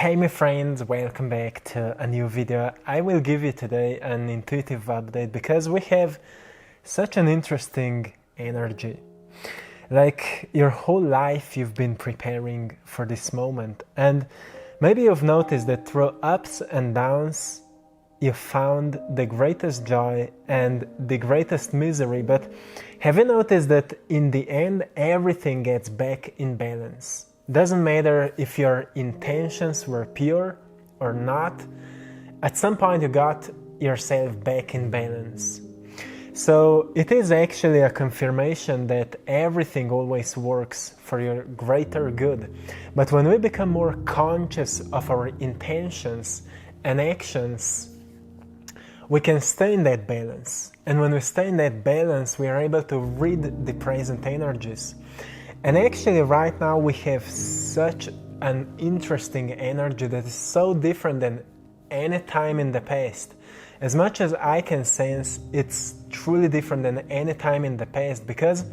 Hey my friends, welcome back to a new video. I will give you today an intuitive update because we have such an interesting energy. Like your whole life you've been preparing for this moment, and maybe you've noticed that through ups and downs you found the greatest joy and the greatest misery, but have you noticed that in the end everything gets back in balance? Doesn't matter if your intentions were pure or not, at some point you got yourself back in balance. So it is actually a confirmation that everything always works for your greater good. But when we become more conscious of our intentions and actions, we can stay in that balance. And when we stay in that balance, we are able to read the present energies. And actually right now we have such an interesting energy that is so different than any time in the past. As much as I can sense, it's truly different than any time in the past because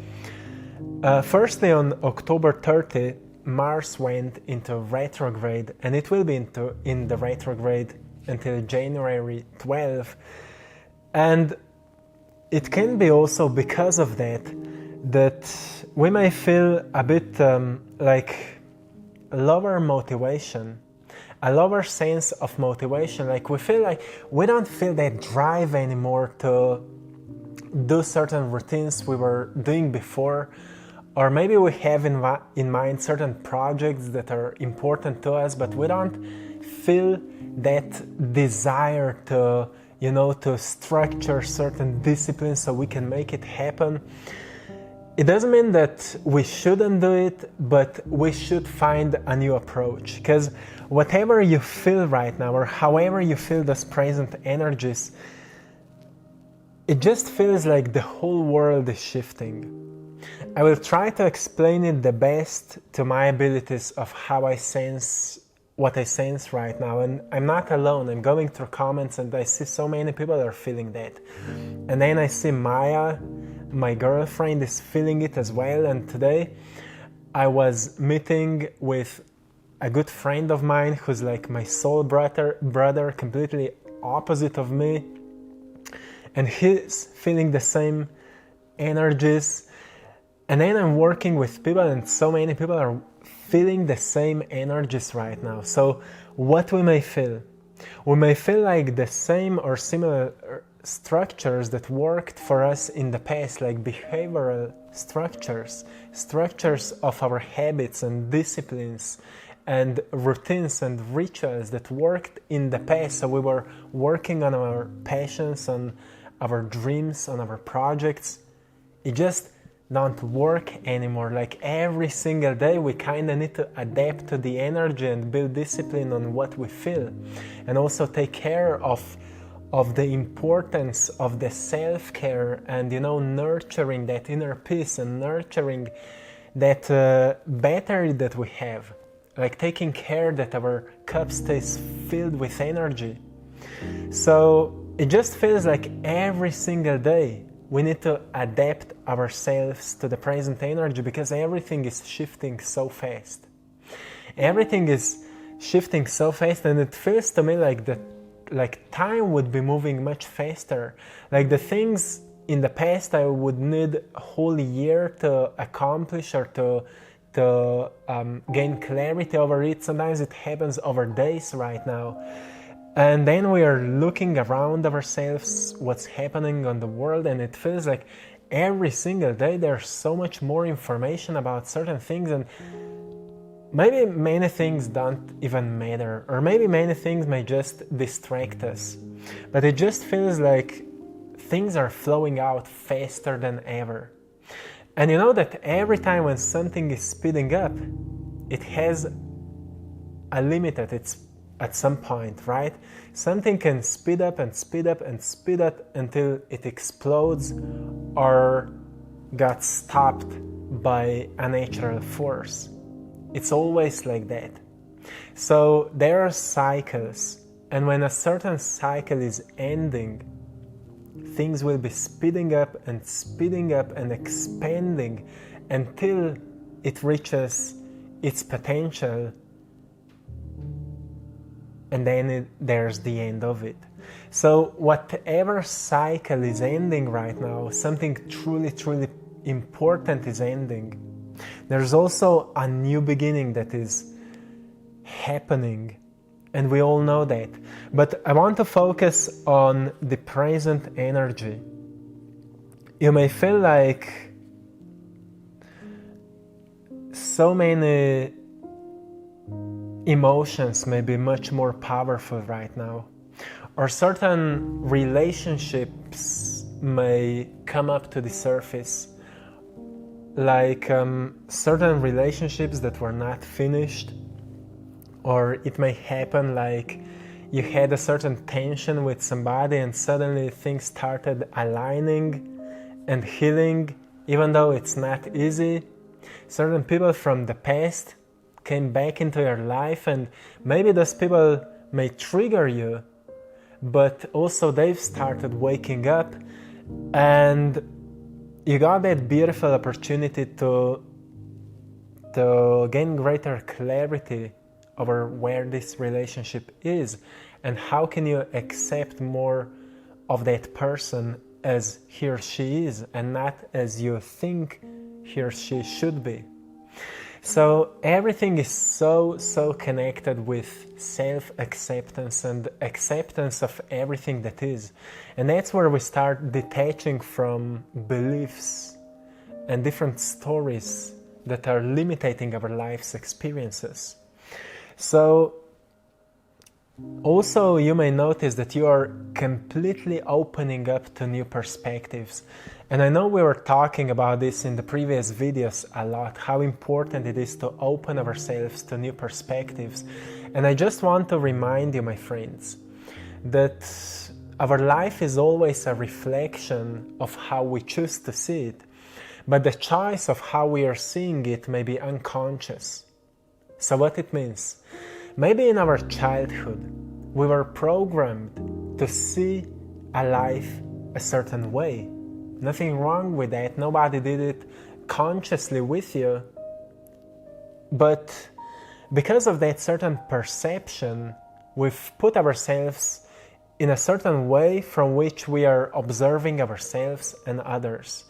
firstly on October 30, Mars went into retrograde, and it will be in the retrograde until January 12. And it can be also because of that we may feel a bit like lower motivation, a lower sense of motivation. Like we feel like we don't feel that drive anymore to do certain routines we were doing before, or maybe we have in mind certain projects that are important to us, but we don't feel that desire to, to structure certain disciplines so we can make it happen. It doesn't mean that we shouldn't do it, but we should find a new approach. Because whatever you feel right now, or however you feel those present energies, it just feels like the whole world is shifting. I will try to explain it the best to my abilities of how I sense what I sense right now. And I'm not alone. I'm going through comments and I see so many people are feeling that. And then I see Maya, my girlfriend, is feeling it as well. And today I was meeting with a good friend of mine who's like my soul brother, completely opposite of me, and he's feeling the same energies. And then I'm working with people, and so many people are feeling the same energies right now. So what we may feel like the same or similar structures that worked for us in the past, like behavioral structures of our habits and disciplines and routines and rituals that worked in the past. So we were working on our passions, on our dreams, on our projects. It just don't work anymore. Like every single day we kind of need to adapt to the energy and build discipline on what we feel, and also take care of the importance of the self-care and nurturing that inner peace and nurturing that battery that we have, like taking care that our cup stays filled with energy. So it just feels like every single day we need to adapt ourselves to the present energy because everything is shifting so fast. Everything is shifting so fast, and it feels to me like time would be moving much faster. Like the things in the past I would need a whole year to accomplish or to gain clarity over it. Sometimes it happens over days right now. And then we are looking around ourselves, what's happening on the world, and it feels like every single day there's so much more information about certain things, and maybe many things don't even matter, or maybe many things may just distract us. But it just feels like things are flowing out faster than ever. And you know that every time when something is speeding up, it has a limit at some point, right? Something can speed up and speed up and speed up until it explodes or got stopped by a natural force. It's always like that. So there are cycles, and when a certain cycle is ending, things will be speeding up and expanding until it reaches its potential and then there's the end of it. So whatever cycle is ending right now, something truly, truly important is ending. There's also a new beginning that is happening, and we all know that. But I want to focus on the present energy. You may feel like so many emotions may be much more powerful right now, or certain relationships may come up to the surface, like certain relationships that were not finished, or it may happen like you had a certain tension with somebody and suddenly things started aligning and healing, even though it's not easy. Certain people from the past came back into your life, and maybe those people may trigger you, but also they've started waking up, and you got that beautiful opportunity to gain greater clarity over where this relationship is, and how can you accept more of that person as he or she is, and not as you think he or she should be. So everything is so connected with self-acceptance and acceptance of everything that is. And that's where we start detaching from beliefs and different stories that are limiting our life's experiences. So also you may notice that you are completely opening up to new perspectives. And I know we were talking about this in the previous videos a lot, how important it is to open ourselves to new perspectives. And I just want to remind you, my friends, that our life is always a reflection of how we choose to see it. But the choice of how we are seeing it may be unconscious. So what it means? Maybe in our childhood, we were programmed to see a life a certain way. Nothing wrong with that. Nobody did it consciously with you. But because of that certain perception, we've put ourselves in a certain way from which we are observing ourselves and others.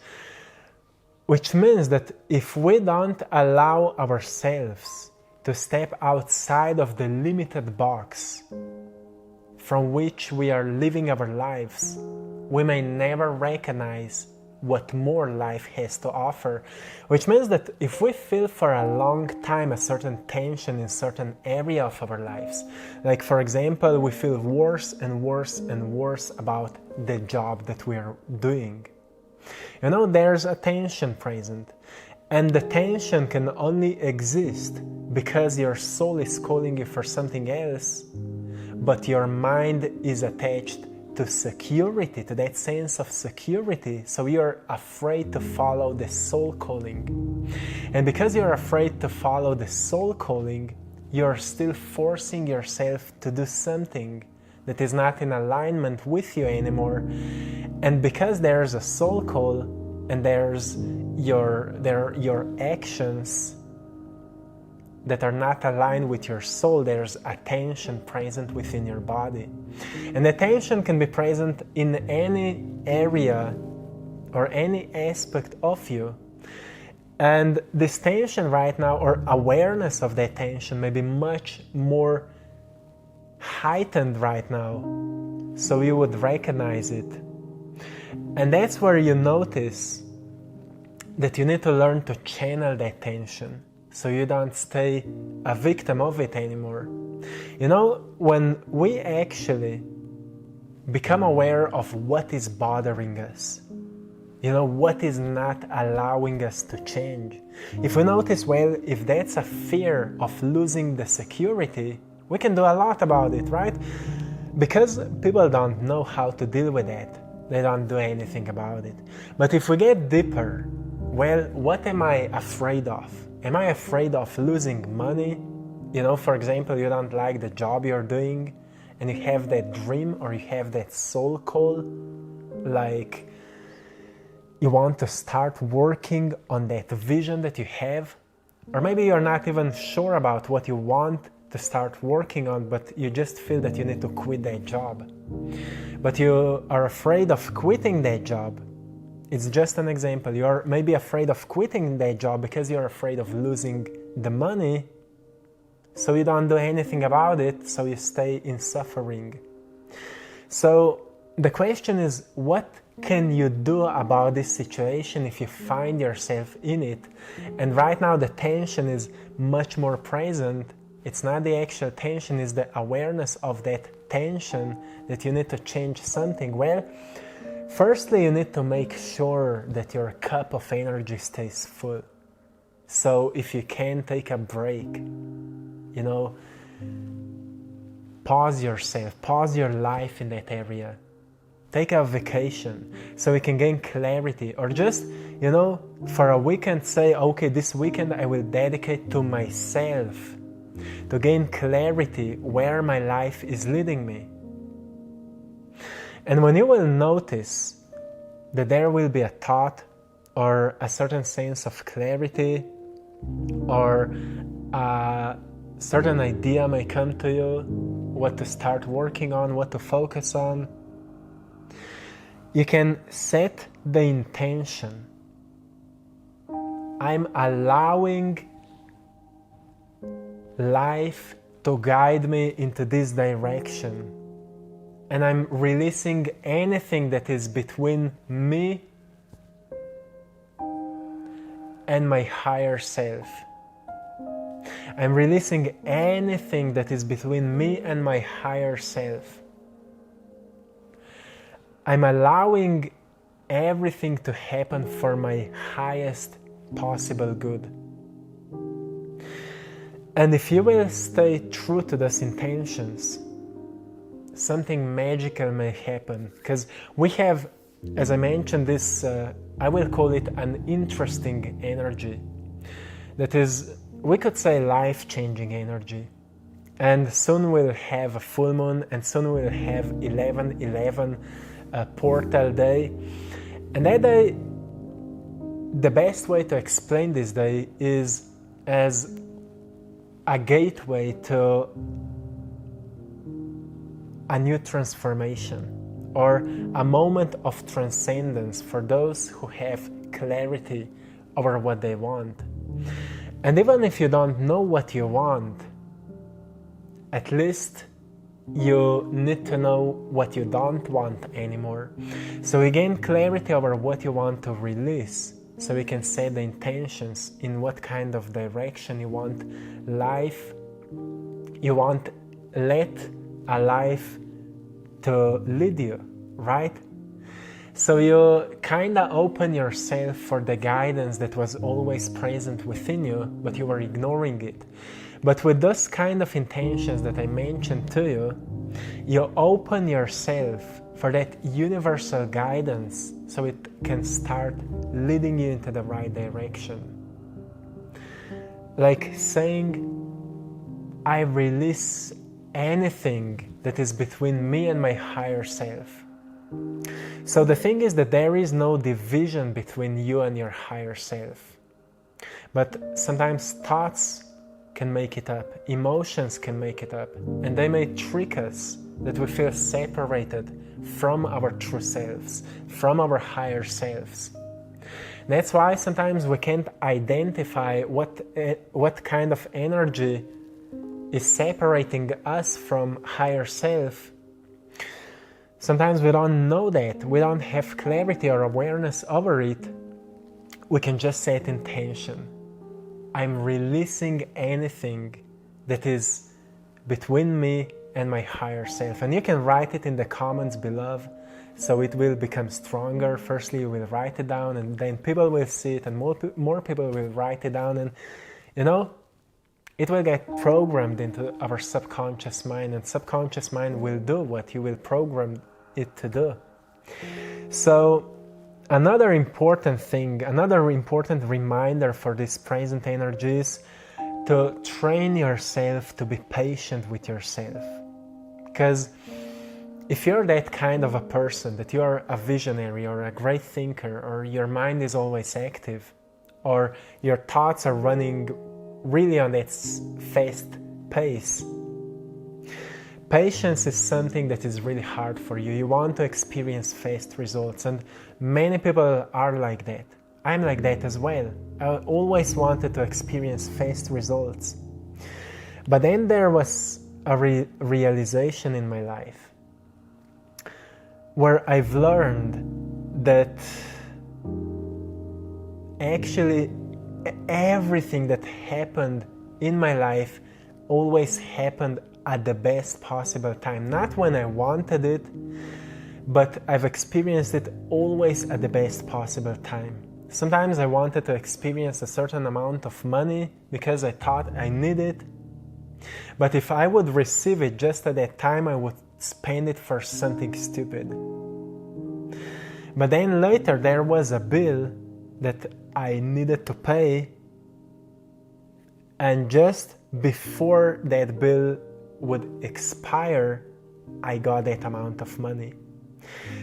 Which means that if we don't allow ourselves to step outside of the limited box from which we are living our lives, we may never recognize what more life has to offer. Which means that if we feel for a long time a certain tension in certain area of our lives, like for example, we feel worse and worse and worse about the job that we are doing. You know, there's a tension present. And the tension can only exist because your soul is calling you for something else, but your mind is attached to security, to that sense of security. So you're afraid to follow the soul calling. And because you're afraid to follow the soul calling, you're still forcing yourself to do something that is not in alignment with you anymore. And because there's a soul call and there's your actions that are not aligned with your soul, there's a tension present within your body. And the tension can be present in any area or any aspect of you. And this tension right now, or awareness of that tension, may be much more heightened right now, so you would recognize it. And that's where you notice that you need to learn to channel that tension, so you don't stay a victim of it anymore. You know, when we actually become aware of what is bothering us, you know, what is not allowing us to change. If we notice, well, if that's a fear of losing the security, we can do a lot about it, right? Because people don't know how to deal with that. They don't do anything about it. But if we get deeper, well, what am I afraid of? Am I afraid of losing money? You know, for example, you don't like the job you're doing and you have that dream or you have that soul call, like you want to start working on that vision that you have, or maybe you're not even sure about what you want to start working on, but you just feel that you need to quit that job. But you are afraid of quitting that job. It's just an example. You're maybe afraid of quitting that job because you're afraid of losing the money, so you don't do anything about it, so you stay in suffering. So the question is, what can you do about this situation if you find yourself in it? And right now the tension is much more present. It's not the actual tension, it's the awareness of that tension that you need to change something. Well, firstly, you need to make sure that your cup of energy stays full. So if you can, take a break, pause yourself, pause your life in that area. Take a vacation so you can gain clarity, or just, for a weekend say, okay, this weekend I will dedicate to myself to gain clarity where my life is leading me. And when you will notice that there will be a thought or a certain sense of clarity, or a certain idea may come to you, what to start working on, what to focus on, you can set the intention. I'm allowing life to guide me into this direction, and I'm releasing anything that is between me and my higher self. I'm releasing anything that is between me and my higher self. I'm allowing everything to happen for my highest possible good. And if you will stay true to those intentions, something magical may happen. Because we have, as I mentioned, this, I will call it an interesting energy. That is, we could say life-changing energy. And soon we'll have a full moon, and soon we'll have 11/11 portal day. And that day, the best way to explain this day is as a gateway to a new transformation, or a moment of transcendence for those who have clarity over what they want. And even if you don't know what you want, at least you need to know what you don't want anymore. So you gain clarity over what you want to release, so you can set the intentions in what kind of direction you want life, you want let a life to lead you, right? So you kind of open yourself for the guidance that was always present within you, but you were ignoring it. But with those kind of intentions that I mentioned to you, you open yourself for that universal guidance, so it can start leading you into the right direction. Like saying, I release anything that is between me and my higher self. So the thing is that there is no division between you and your higher self. But sometimes thoughts can make it up, emotions can make it up, and they may trick us that we feel separated from our true selves, from our higher selves. That's why sometimes we can't identify what kind of energy is separating us from higher self. Sometimes we don't know that, we don't have clarity or awareness over it. We can just set intention. I'm releasing anything that is between me and my higher self. And you can write it in the comments below, so it will become stronger. Firstly, you will write it down, and then people will see it, and more people will write it down, and it will get programmed into our subconscious mind, and subconscious mind will do what you will program it to do. So another important thing, another important reminder for this present energy is to train yourself to be patient with yourself. Because if you're that kind of a person, that you're a visionary or a great thinker, or your mind is always active, or your thoughts are running really on its fast pace. Patience is something that is really hard for you. You want to experience fast results, and many people are like that. I'm like that as well. I always wanted to experience fast results. But then there was a realization in my life where I've learned that actually everything that happened in my life always happened at the best possible time. Not when I wanted it, but I've experienced it always at the best possible time. Sometimes I wanted to experience a certain amount of money because I thought I needed it. But if I would receive it just at that time, I would spend it for something stupid. But then later there was a bill that I needed to pay, and just before that bill would expire, I got that amount of money.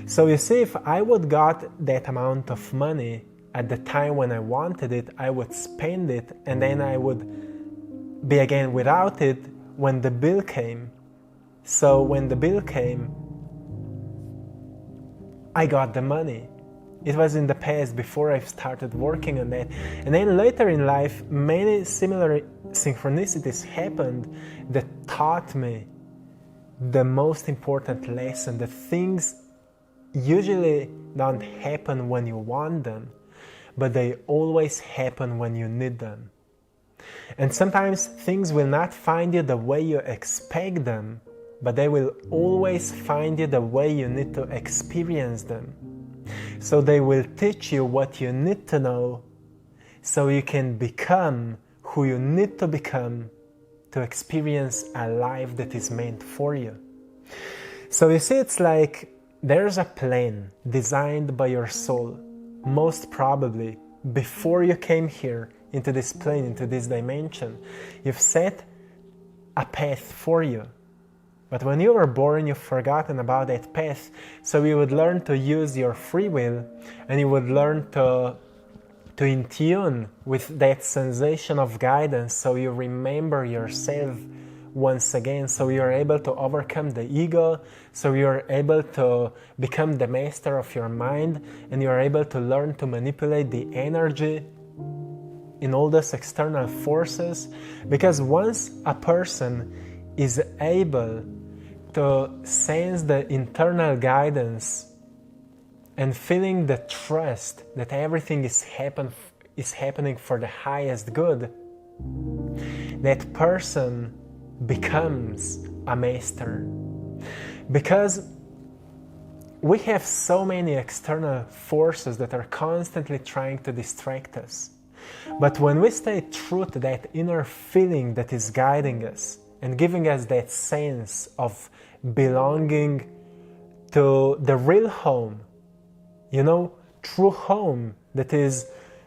So you see, if I would got that amount of money at the time when I wanted it, I would spend it, and then I would be again without it when the bill came. So when the bill came, I got the money. It was in the past, before I started working on that. And then later in life, many similar synchronicities happened that taught me the most important lesson, that things usually don't happen when you want them, but they always happen when you need them. And sometimes things will not find you the way you expect them, but they will always find you the way you need to experience them. So they will teach you what you need to know, so you can become who you need to become to experience a life that is meant for you. So you see, it's like there's a plan designed by your soul, most probably before you came here into this plane, into this dimension. You've set a path for you. But when you were born, you've forgotten about that path, so you would learn to use your free will, and you would learn to in tune with that sensation of guidance, so you remember yourself once again, so you're able to overcome the ego, so you're able to become the master of your mind, and you're able to learn to manipulate the energy in all those external forces. Because once a person is able to sense the internal guidance and feeling the trust that everything is happening for the highest good, that person becomes a master. Because we have so many external forces that are constantly trying to distract us. But when we stay true to that inner feeling that is guiding us and giving us that sense of belonging to the real home, true home, that is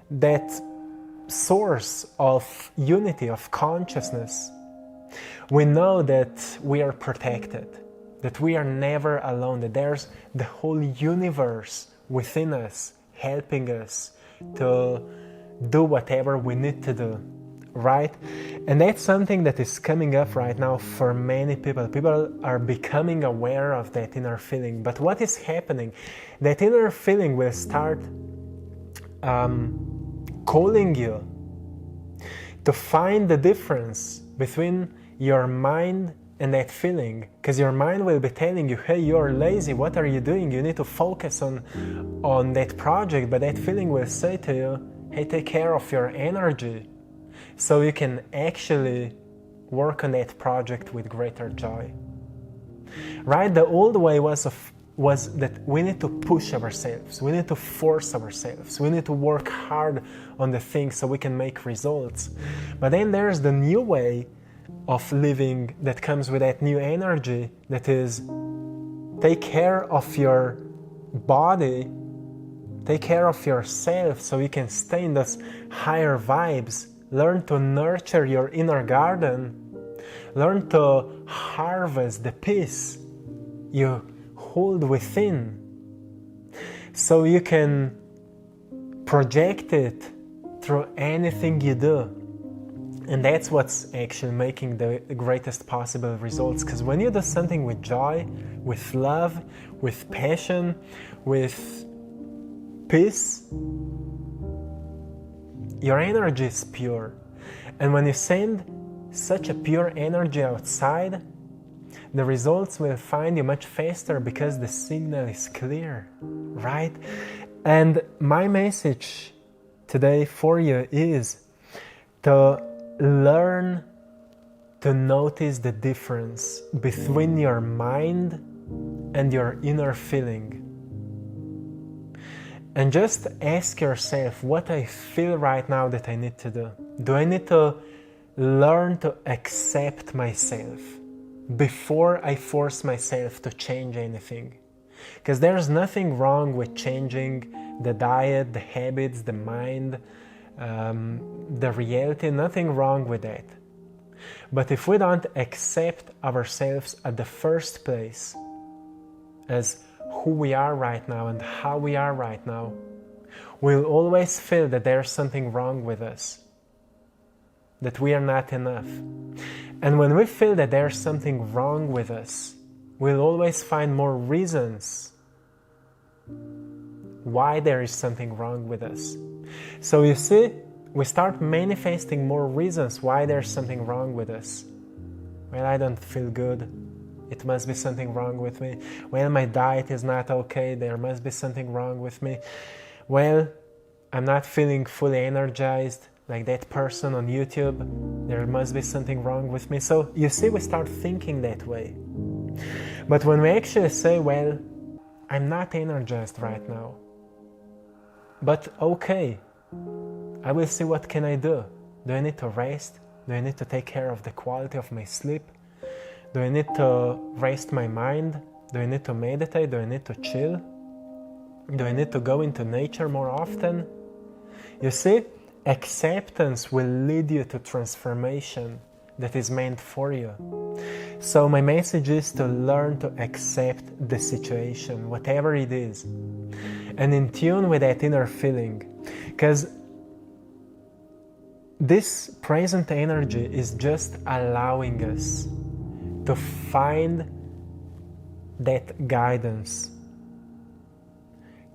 that source of unity, of consciousness, we know that we are protected, that we are never alone, that there's the whole universe within us helping us to do whatever we need to do, right? And that's something that is coming up right now for many people. People are becoming aware of that inner feeling. But what is happening? That inner feeling will start calling you to find the difference between your mind and that feeling, because your mind will be telling you, hey, you're lazy, what are you doing? You need to focus on that project. But that feeling will say to you, hey, take care of your energy, so you can actually work on that project with greater joy. Right? The old way was that we need to push ourselves, we need to force ourselves, we need to work hard on the things so we can make results. But then there's the new way of living that comes with that new energy, that is, take care of your body, take care of yourself so you can stay in those higher vibes. Learn to nurture your inner garden. Learn to harvest the peace you hold within, so you can project it through anything you do. And that's what's actually making the greatest possible results. Because when you do something with joy, with love, with passion, with peace, your energy is pure. And when you send such a pure energy outside, the results will find you much faster because the signal is clear, right? And my message today for you is to learn to notice the difference between your mind and your inner feeling. And just ask yourself what I feel right now that I need to do. Do I need to learn to accept myself before I force myself to change anything? Because there's nothing wrong with changing the diet, the habits, the mind, the reality, nothing wrong with that. But if we don't accept ourselves at the first place as who we are right now and how we are right now, we'll always feel that there's something wrong with us, that we are not enough. And when we feel that there's something wrong with us, we'll always find more reasons why there is something wrong with us. So you see, we start manifesting more reasons why there's something wrong with us. Well, I don't feel good. It must be something wrong with me. Well, my diet is not okay. There must be something wrong with me. Well, I'm not feeling fully energized like that person on YouTube. There must be something wrong with me. So you see, we start thinking that way. But when we actually say, well, I'm not energized right now, but okay, I will see what can I do. Do I need to rest? Do I need to take care of the quality of my sleep? Do I need to rest my mind? Do I need to meditate? Do I need to chill? Do I need to go into nature more often? You see, acceptance will lead you to transformation that is meant for you. So my message is to learn to accept the situation, whatever it is, and in tune with that inner feeling. Because this present energy is just allowing us to find that guidance,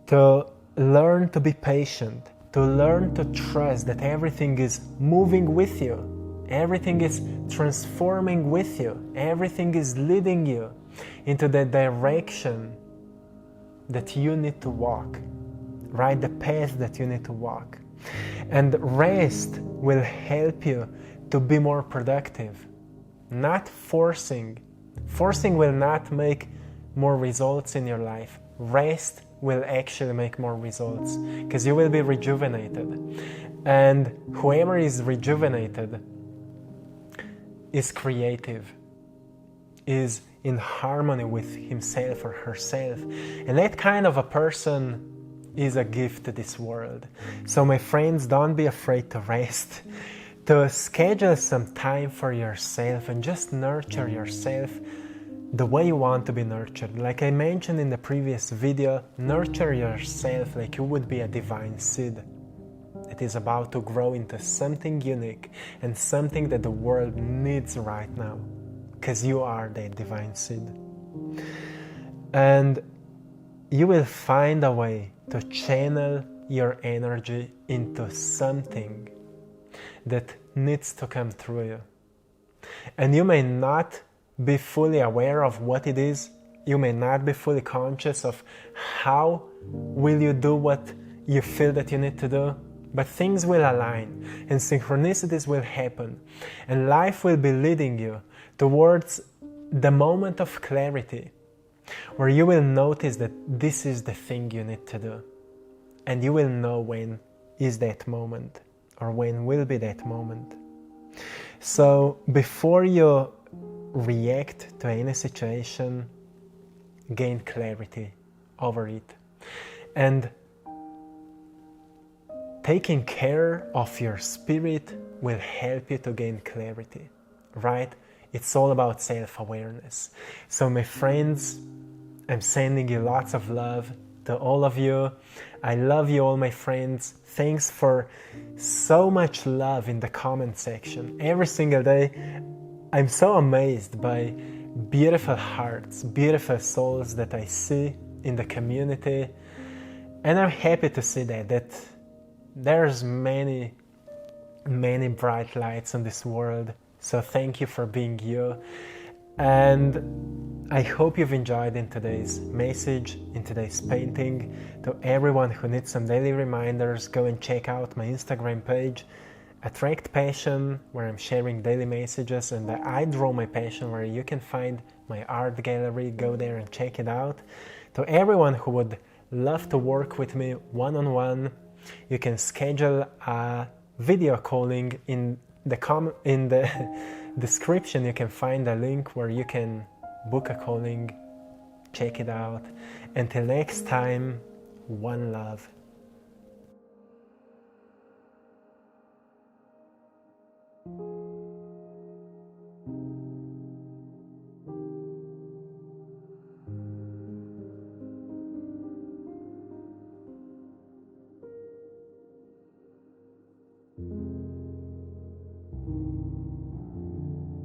to learn to be patient, to learn to trust that everything is moving with you, everything is transforming with you, everything is leading you into the direction that you need to walk, right? The path that you need to walk. And rest will help you to be more productive, not forcing. Forcing will not make more results in your life. Rest will actually make more results because you will be rejuvenated. And whoever is rejuvenated is creative, is in harmony with himself or herself. And that kind of a person is a gift to this world. So my friends, don't be afraid to rest, to schedule some time for yourself and just nurture yourself the way you want to be nurtured. Like I mentioned in the previous video, nurture yourself like you would be a divine seed that is about to grow into something unique and something that the world needs right now, because you are that divine seed. And you will find a way to channel your energy into something that needs to come through you. And you may not be fully aware of what it is. You may not be fully conscious of how will you do what you feel that you need to do, but things will align and synchronicities will happen and life will be leading you towards the moment of clarity where you will notice that this is the thing you need to do, and you will know when is that moment or when will be that moment. So before you react to any situation, gain clarity over it. And taking care of your spirit will help you to gain clarity, right? It's all about self-awareness. So my friends, I'm sending you lots of love, to all of you. I love you all, my friends. Thanks for so much love in the comment section. Every single day, I'm so amazed by beautiful hearts, beautiful souls that I see in the community. And I'm happy to see that there's many bright lights in this world. So thank you for being you. And I hope you've enjoyed in today's message, in today's painting. To everyone who needs some daily reminders, go and check out my Instagram page, AttractPassion, where I'm sharing daily messages, and the I Draw My Passion, where you can find my art gallery. Go there and check it out. To everyone who would love to work with me one-on-one, you can schedule a video calling. In the description you can find a link where you can book a calling. Check it out. Until next time, one love.